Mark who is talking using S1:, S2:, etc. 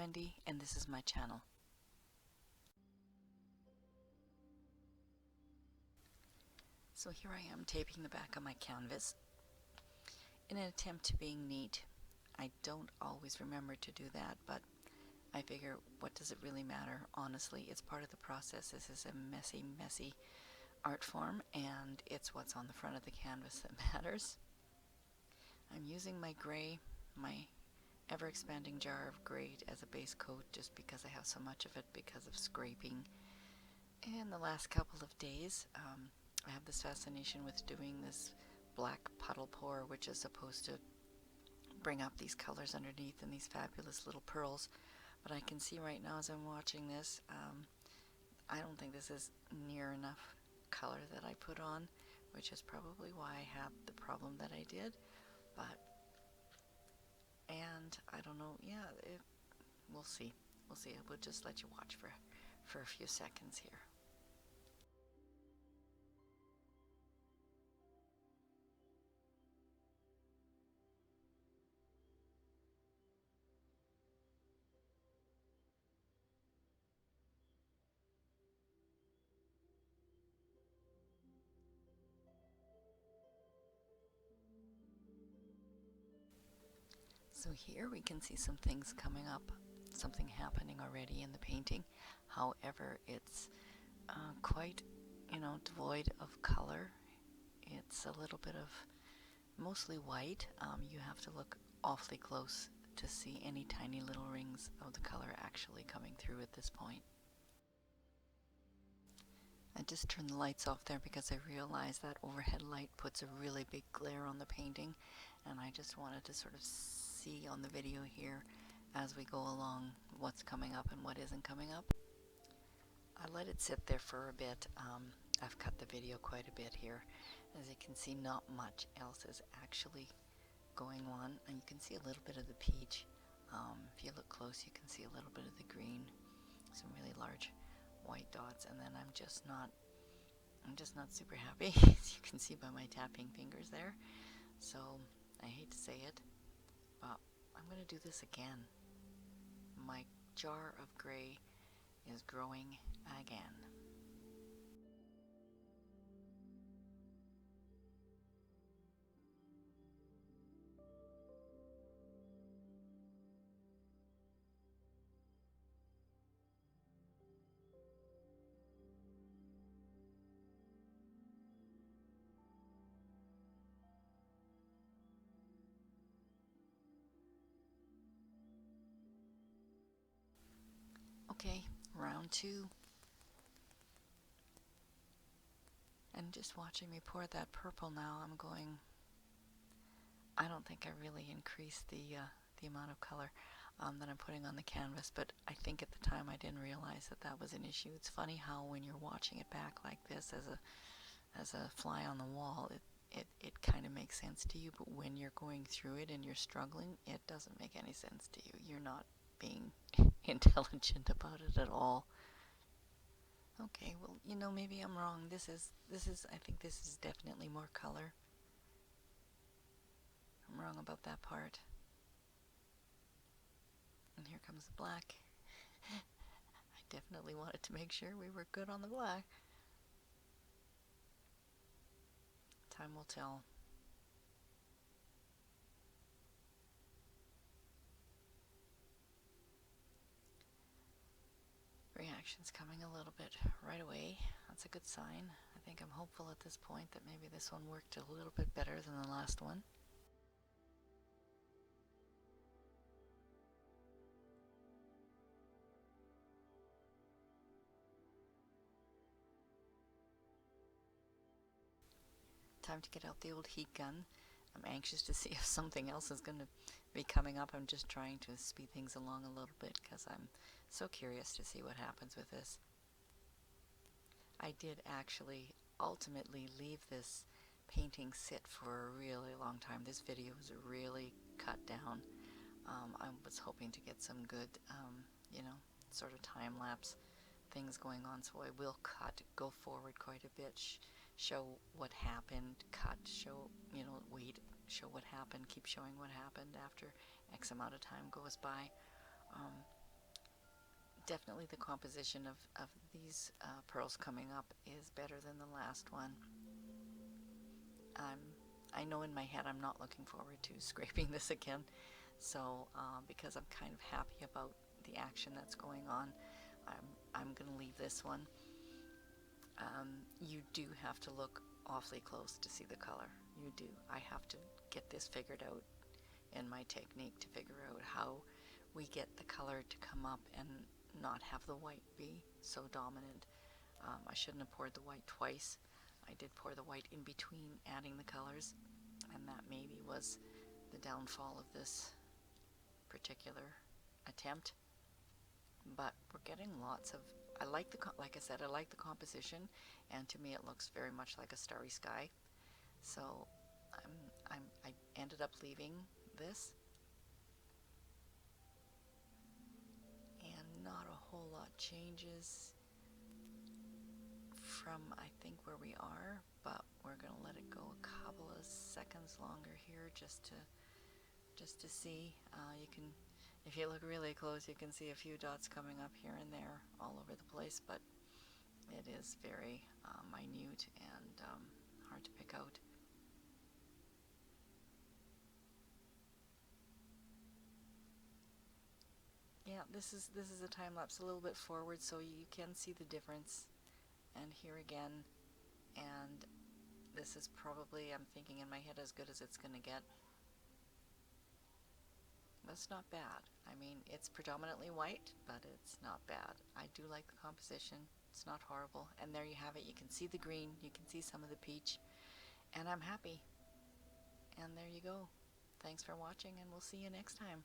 S1: Wendy, and this is my channel. So here I am taping the back of my canvas in an attempt to being neat. I don't always remember to do that, but I figure, what does it really matter? Honestly, it's part of the process. This is a messy art form, and it's what's on the front of the canvas that matters. I'm using my gray, my ever-expanding jar of gray as a base coat just because I have so much of it because of scraping. In the last couple of days, I have this fascination with doing this black puddle pour, which is supposed to bring up these colors underneath and these fabulous little pearls. But I can see right now as I'm watching this, I don't think this is near enough color that I put on, which is probably why I had the problem that I did. And I don't know, yeah, we'll see. We'll see. I will just let you watch for a few seconds here. So here we can see some things coming up, something happening already in the painting. However, it's quite, devoid of color. It's a little bit of mostly white. You have to look awfully close to see any tiny little rings of the color actually coming through at this point. I just turned the lights off there because I realized that overhead light puts a really big glare on the painting, and I just wanted to sort of see on the video here as we go along what's coming up and what isn't coming up. I let it sit there for a bit. I've cut the video quite a bit here. As you can see, not much else is actually going on, and you can see a little bit of the peach. If you look close, you can see a little bit of the green, some really large white dots, and then I'm just not super happy, as you can see by my tapping fingers there. So I hate to say it, but I'm going to do this again. My jar of gray is growing again. Okay, round 2. And just watching me pour that purple now, I'm going, I don't think I really increased the amount of color that I'm putting on the canvas, but I think at the time I didn't realize that was an issue. It's funny how when you're watching it back like this as a fly on the wall, it kind of makes sense to you, but when you're going through it and you're struggling, it doesn't make any sense to you. You're not being intelligent about it at all. Okay, well, maybe I'm wrong. I think this is definitely more color. I'm wrong about that part. And here comes the black. I definitely wanted to make sure we were good on the black. Time will tell. Reaction's coming a little bit right away. That's a good sign. I think I'm hopeful at this point that maybe this one worked a little bit better than the last one. Time to get out the old heat gun. I'm anxious to see if something else is going to be coming up. I'm just trying to speed things along a little bit because I'm so curious to see what happens with this. I did actually ultimately leave this painting sit for a really long time. This video was really cut down. I was hoping to get some good, sort of time-lapse things going on, so I will go forward quite a bit, show what happened, show, wait, show what happened, keep showing what happened after X amount of time goes by. Definitely the composition of these pearls coming up is better than the last one. I know in my head I'm not looking forward to scraping this again, so because I'm kind of happy about the action that's going on, I'm going to leave this one. You do have to look awfully close to see the color. You do. I have to get this figured out in my technique to figure out how we get the color to come up and not have the white be so dominant. I shouldn't have poured the white twice. I did pour the white in between adding the colors, and that maybe was the downfall of this particular attempt. But we're getting lots of, I like the, like I said, I like the composition, and to me it looks very much like a starry sky. So I ended up leaving this, and not a whole lot changes from I think where we are, but we're gonna let it go a couple of seconds longer here just to see. You can, if you look really close, you can see a few dots coming up here and there all over the place, but it is very minute and hard to pick out. Yeah, this is a time lapse a little bit forward, so you can see the difference. And here again, and this is probably, I'm thinking in my head, as good as it's gonna get. That's not bad. I mean, it's predominantly white, but it's not bad. I do like the composition. It's not horrible. And there you have it. You can see the green, you can see some of the peach, and I'm happy. And there you go. Thanks for watching, and we'll see you next time.